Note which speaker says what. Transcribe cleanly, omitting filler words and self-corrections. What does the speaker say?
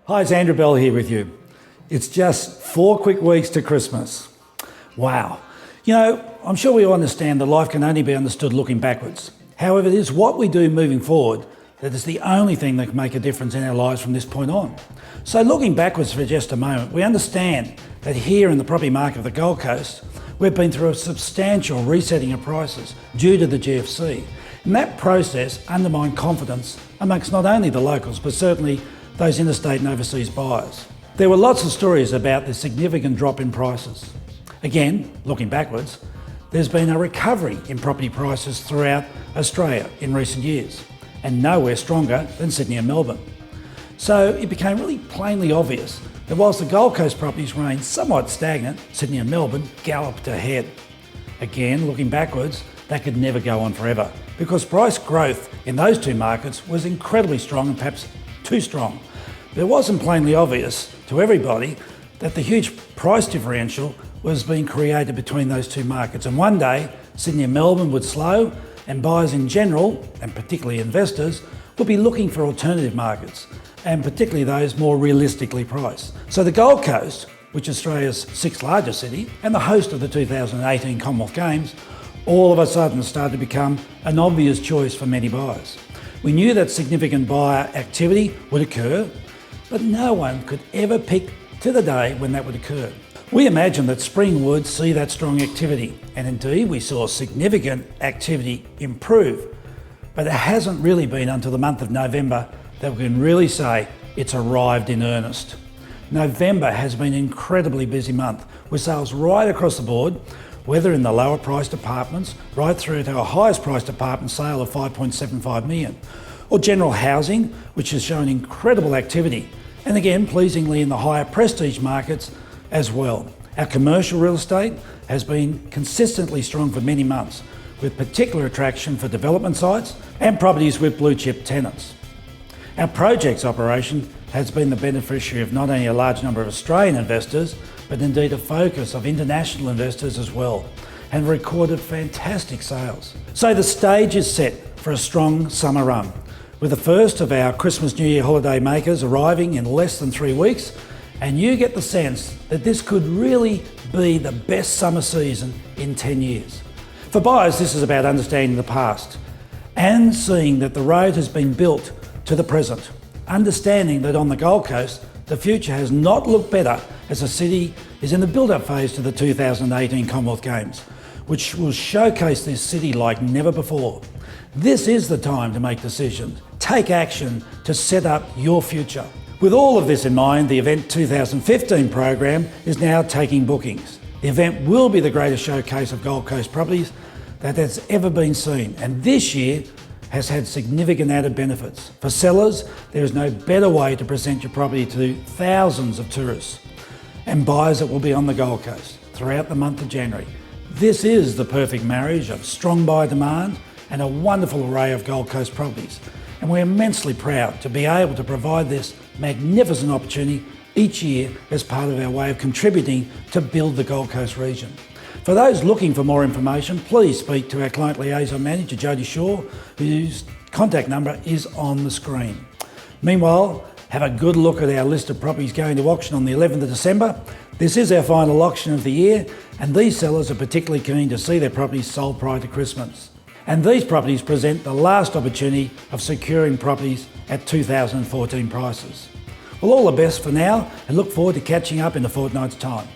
Speaker 1: Hi, it's Andrew Bell here with you. It's just 4 quick weeks to Christmas. Wow. I'm sure we all understand that life can only be understood looking backwards. However, it is what we do moving forward that is the only thing that can make a difference in our lives from this point on. So looking backwards for just a moment, we understand that here in the property market of the Gold Coast, we've been through a substantial resetting of prices due to the GFC. And that process undermined confidence amongst not only the locals, but certainly those interstate and overseas buyers. There were lots of stories about the significant drop in prices. Again, looking backwards, there's been a recovery in property prices throughout Australia in recent years, and nowhere stronger than Sydney and Melbourne. So it became really plainly obvious that whilst the Gold Coast properties remained somewhat stagnant, Sydney and Melbourne galloped ahead. Again, looking backwards, that could never go on forever, because price growth in those two markets was incredibly strong and perhaps too strong. But it wasn't plainly obvious to everybody that the huge price differential was being created between those two markets. And one day, Sydney and Melbourne would slow, and buyers in general, and particularly investors, would be looking for alternative markets, and particularly those more realistically priced. So the Gold Coast, which is Australia's 6th largest city, and the host of the 2018 Commonwealth Games, all of a sudden started to become an obvious choice for many buyers. We knew that significant buyer activity would occur, but no one could ever pick to the day when that would occur. We imagined that spring would see that strong activity, and indeed we saw significant activity improve, but it hasn't really been until the month of November that we can really say it's arrived in earnest. November has been an incredibly busy month, with sales right across the board, whether in the lower priced apartments, right through to our highest priced apartment sale of 5.75 million, or general housing, which has shown incredible activity, and again, pleasingly in the higher prestige markets as well. Our commercial real estate has been consistently strong for many months, with particular attraction for development sites and properties with blue chip tenants. Our projects operation has been the beneficiary of not only a large number of Australian investors, but indeed a focus of international investors as well, and recorded fantastic sales. So the stage is set for a strong summer run, with the first of our Christmas New Year holiday makers arriving in less than 3 weeks, and you get the sense that this could really be the best summer season in 10 years. For buyers, this is about understanding the past and seeing that the road has been built to the present, understanding that on the Gold Coast, the future has not looked better as the city is in the build-up phase to the 2018 Commonwealth Games, which will showcase this city like never before. This is the time to make decisions, take action to set up your future. With all of this in mind, the Event 2015 program is now taking bookings. The event will be the greatest showcase of Gold Coast properties that has ever been seen, and this year has had significant added benefits. For sellers, there is no better way to present your property to thousands of tourists and buyers that will be on the Gold Coast throughout the month of January. This is the perfect marriage of strong buyer demand and a wonderful array of Gold Coast properties. And we're immensely proud to be able to provide this magnificent opportunity each year as part of our way of contributing to build the Gold Coast region. For those looking for more information, please speak to our Client Liaison Manager, Jody Shaw, whose contact number is on the screen. Meanwhile, have a good look at our list of properties going to auction on the 11th of December. This is our final auction of the year, and these sellers are particularly keen to see their properties sold prior to Christmas. And these properties present the last opportunity of securing properties at 2014 prices. Well, all the best for now, and look forward to catching up in a fortnight's time.